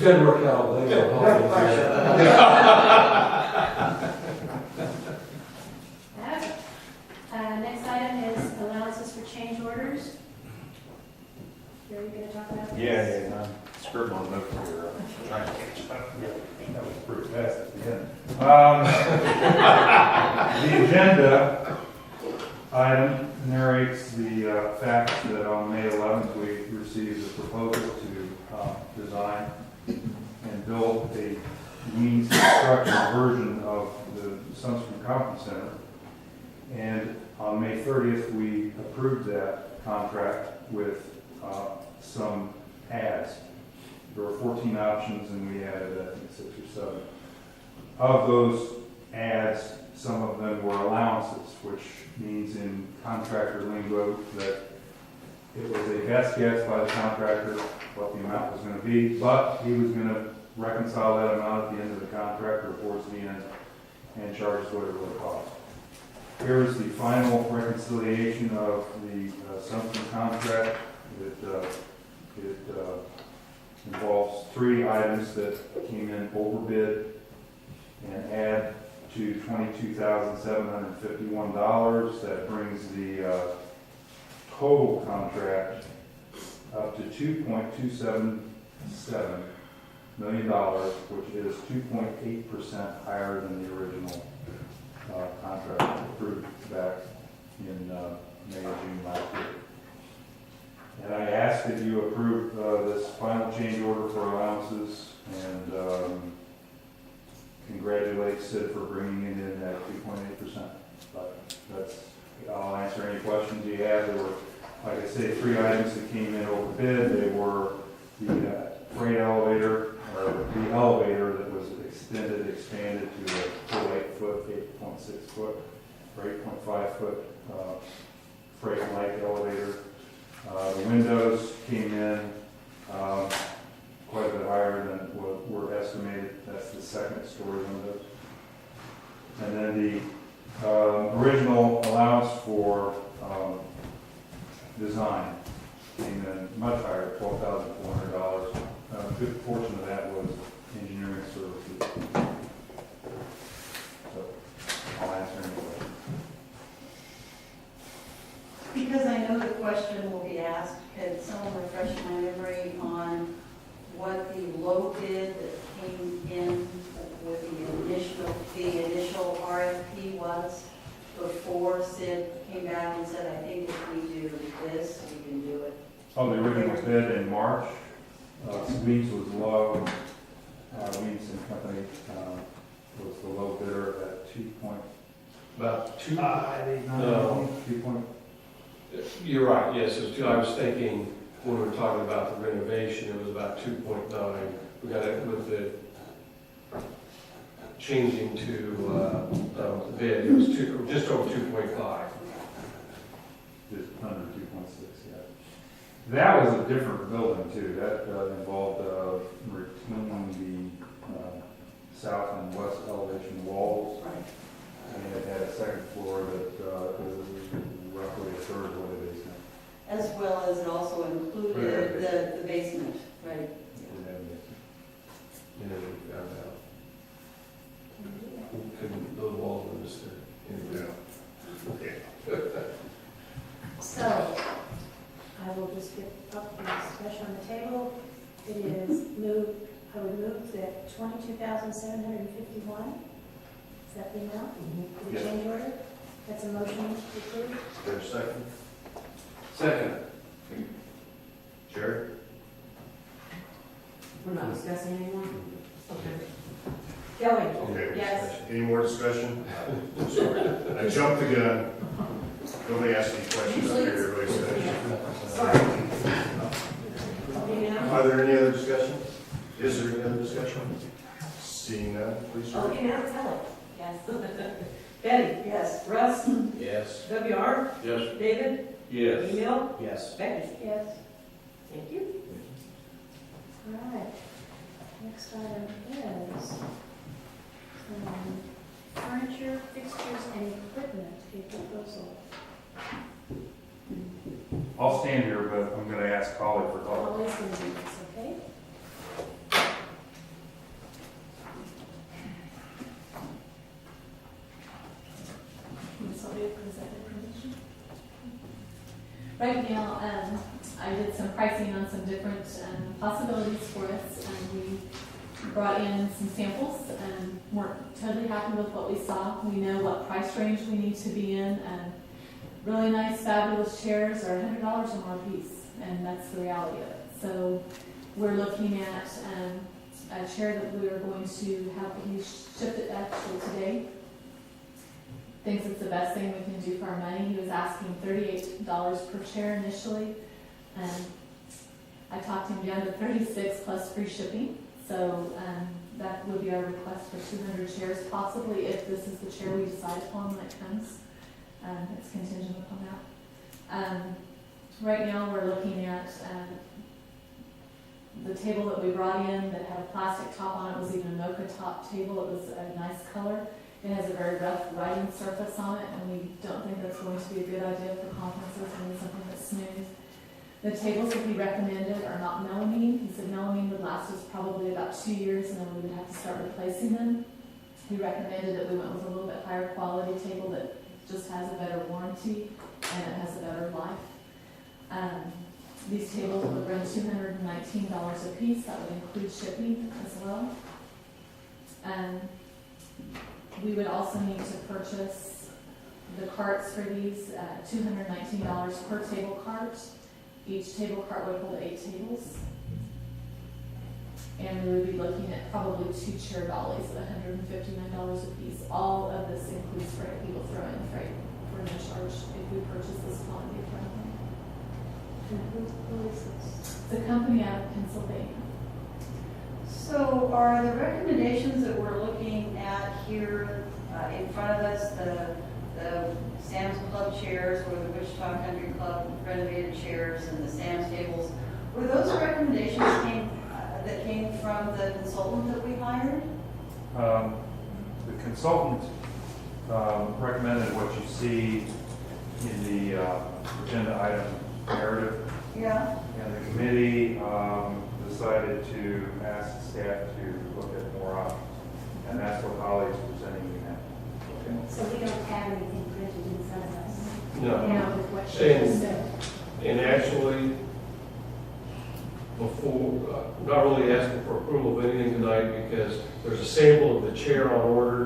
didn't work out, they don't Next item is allowances for change orders. Are you going to talk about this? Yeah, I'm scribbling on notes here, trying to catch up. That was pretty fast at the end. The agenda item narrates the fact that on May 11th, we received a proposal to design and build a means construction version of the Sundstrom Conference Center. And on May 30th, we approved that contract with some adds. There were 14 options, and we added, I think, 6 or 7. Of those adds, some of them were allowances, which means in contractor lingo that it was a best guess by the contractor what the amount was going to be, but he was going to reconcile that amount at the end of the contract or towards the end and charge us what it would cost. Here is the final reconciliation of the Sundstrom contract. It involves 3 items that came in overbid and add to $22,751. That brings the total contract up to $2.277 million, which is 2.8% higher than the original contract approved back in May or June last year. And I ask that you approve this final change order for allowances and congratulate Sid for bringing it in at 2.8%. But I'll answer any questions you have. There were, like I say, 3 items that came in over bid. They were the freight elevator, or the elevator that was expanded to a full 8 foot, 8.6 foot, or 8.5 foot freight light elevator. The windows came in quite a bit higher than what were estimated. That's the second story windows. And then the original allowance for design came in much higher, $12,400. A good portion of that was engineering services. So I'll answer any questions. Because I know the question will be asked, could someone refresh my memory on what the low bid that came in with the initial RFP was before Sid came back and said, I think if we do this, we can do it? Oh, the original bid in March, Weeds was low. Weeds and Company was the low bidder at 2 point. About 2. No. 2 point. You're right, yes, it was 2. I was thinking when we were talking about the renovation, it was about 2.9. We got it with the changing to the bid, it was just over 2.5. Just under 2.6, yeah. That was a different building too. That involved retaining the south and west elevation walls. Right. And it had a second floor that was roughly a third of what it is now. As well as it also included the basement, right? And then we found out. Couldn't, the walls were just there. So, I will just get up the discussion on the table. It is moved, I would move that 22,751. Is that the amount? For the Yes. change order? That's a motion to approve? There's a second. Second. Sherry? We're not discussing anymore? Okay. Kelly? Okay. Yes. Any more discussion? Sorry, I jumped the gun. Nobody asked any questions up here, everybody said. Sorry. Okay, now? Are there any other discussion? Is there any other discussion? Seeing none, please. Sherry. Okay, now tell it. Yes. Betty? Yes. Russ? Yes. WR? Yes. David? Yes. Emil? Yes. Becky? Yes. Thank you. All right. Next item is furniture, fixtures, and equipment, a proposal. I'll stand here, but I'm going to ask Holly for help. Always going to do this, okay? Right now, I did some pricing on some different possibilities for us, and we brought in some samples and weren't totally happy with what we saw. We know what price range we need to be in, and really nice, fabulous chairs are $100 or more a piece, and that's the reality of it. So we're looking at a chair that we are going to have, he shipped it actually today. Thinks it's the best thing we can do for our money. He was asking $38 per chair initially, and I talked him down to $36 plus free shipping. So that would be our request for 200 chairs, possibly, if this is the chair we decide upon when it comes. It's contingent upon that. Right now, we're looking at the table that we brought in that had a plastic top on it. Was even a mocha top table. It was a nice color. It has a very rough writing surface on it, and we don't think that's going to be a good idea for conferences. We need something that's smooth. The tables that he recommended are not melamine. He said melamine would last us probably about 2 years, and then we would have to start replacing them. He recommended that we went with a little bit higher quality table that just has a better warranty and it has a better life. These tables would run $219 a piece. That would include shipping as well. We would also need to purchase the carts for these, $219 per table cart. Each table cart would hold 8 tables. And we would be looking at probably 2 chair dollies at $159 a piece. All of this includes freight. We will throw in freight for no charge if we purchase this quantity of them. Who is this? It's a company out of Pennsylvania. So are the recommendations that we're looking at here in front of us, the Sam's Club chairs or the Wichita Country Club renovated chairs and the Sam's tables, were those recommendations that came from the consultant that we hired? The consultant recommended what you see in the agenda item narrative. Yeah. And the committee decided to ask staff to look at more options. And that's what Holly's presenting you now. So we don't have anything printed in front of us. No. Now with what she just said. And actually, before, not really asking for approval of anything tonight because there's a sample of the chair on order,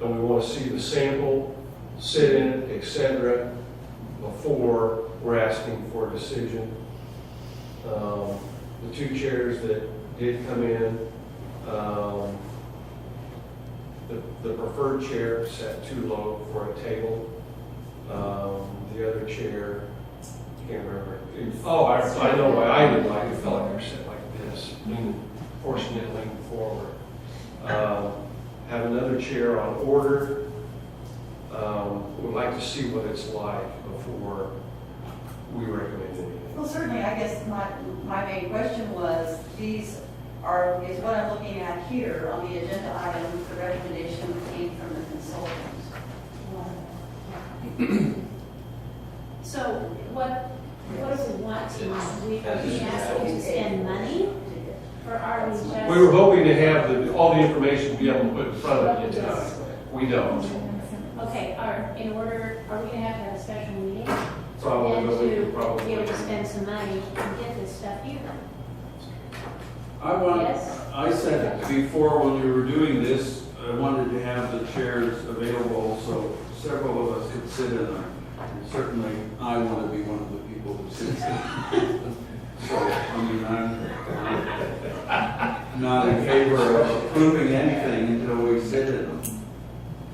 and we want to see the sample, sit in it, etc., before we're asking for a decision. The 2 chairs that did come in, the preferred chair sat too low for a table. The other chair, can't remember. I know why I didn't like it. It felt like they were set like this, forcing it leaning forward. Have another chair on order. Would like to see what it's like before we recommend anything. Well, certainly, I guess my main question was, is what I'm looking at here on the agenda item, the recommendation came from the consultant. So what do we want to, are we asking to spend money? Or are we just? We were hoping to have all the information to be able to put in front of you tonight. We don't. Okay, in order, are we gonna have a special meeting? Probably, And but we could to probably. be able to spend some money and get this stuff here? Yes? I said before when we were doing this, I wanted to have the chairs available so several of us could sit in them. And certainly, I want to be one of the people who sits in them. So, I mean, I'm not in favor of approving anything until we sit in them.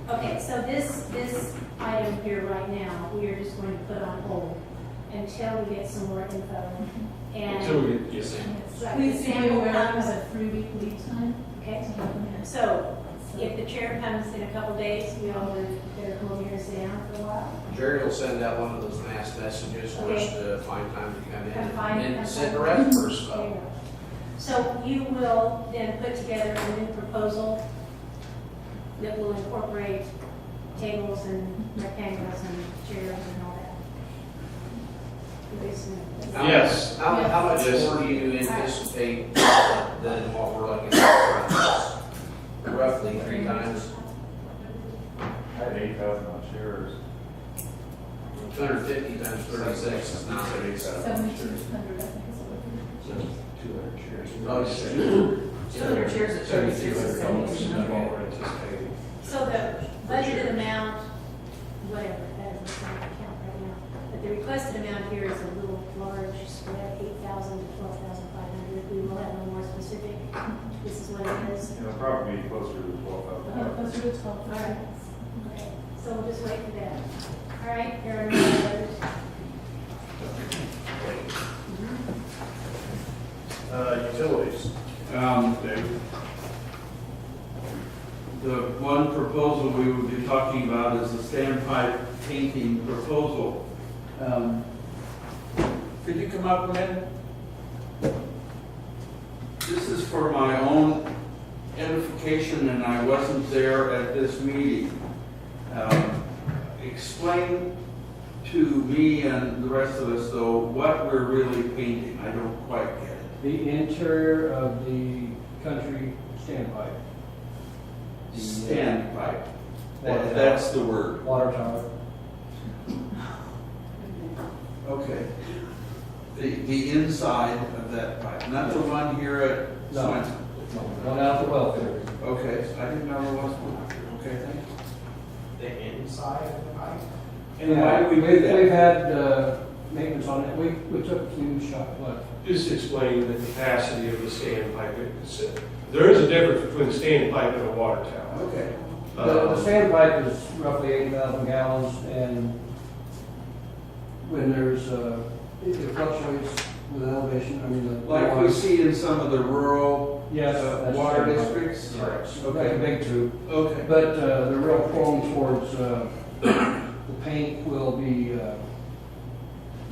Okay, so this item here right now, we are just going to put on hold until we get some more info. Until And we, yes. Please be sample aware comes, of a 3-week lead time. okay, so if the chair comes in a couple days, we all better come over here and sit down for a while. Jerry will send out one of those mass messages for us to find time to come in Come find- and come send the find- rest for us. There you go. So you will then put together a new proposal that will incorporate tables and rectangles and chairs and all that. Yes. How much Yes. more do you anticipate than what we're looking at? Roughly 3 times, I had 8,000 on shares. 250 times times 36 is not. 7,200, I think is what So 200 chairs. Oh, yeah. 200 chairs at 36 is $7,200 is what 7,200. we're anticipating. So the budgeted amount, whatever, that is not the count right now, but the requested amount here is a little large, spread 8,000 to 12,500. We will have a more specific, this is what it is. It'll probably be closer to 12,000. Yeah, closer to 12. All right. Okay, so we'll just wait for that. All right, there are no others. Utilities. Dave? The one proposal we will be talking about is the standpipe painting proposal. Could you come up a minute? This is for my own edification, and I wasn't there at this meeting. Explain to me and the rest of us, though, what we're really painting. I don't quite get it. The interior of the country standpipe. The, Standpipe. Water That's the word. Water tower. Okay. The inside of that pipe, not the one here at No. Sundstrom. One out the welfare. Okay, I didn't know there was one. Okay, thank you. The inside of the pipe? And why do we do We've that? had maintenance on it. We took a few shot, what? Just explain the capacity of the standpipe. There is a difference between a standpipe and a water tower. Okay. The standpipe is roughly 8,000 gallons, and when there's, it fluctuates with elevation, I mean, the. Like we see in some of the rural Yes, that's water standpipe. districts? Like a Okay. big tube. Okay. But they're real prone towards, the paint will be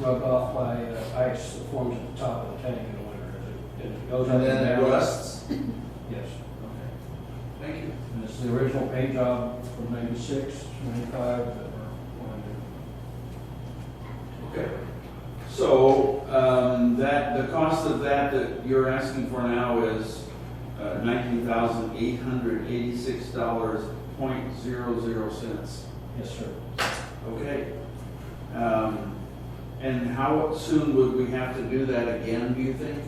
rubbed off by ice that forms at the top of the tank in the winter as it goes up And and then it down. rusts? Yes. Okay. Thank you. And it's the original paint job from 96, 95 that we're going to do. Okay. So, the cost of that you're asking for now is $19,886.00. Yes, sir. Okay. And how soon would we have to do that again, do you think?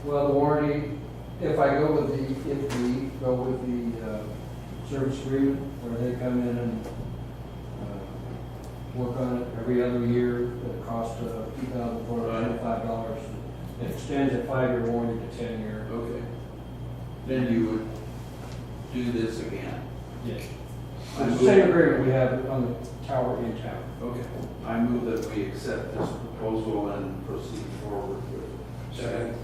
Well, the warranty, if we go with the service agreement, where they come in and work on it every other year, it costs $2,495. It extends a 5-year warranty to 10-year. Okay. Then you would do this again? Yes. It's the same agreement we have on the tower in town. Okay. I move that we accept this proposal and proceed forward with it. Second.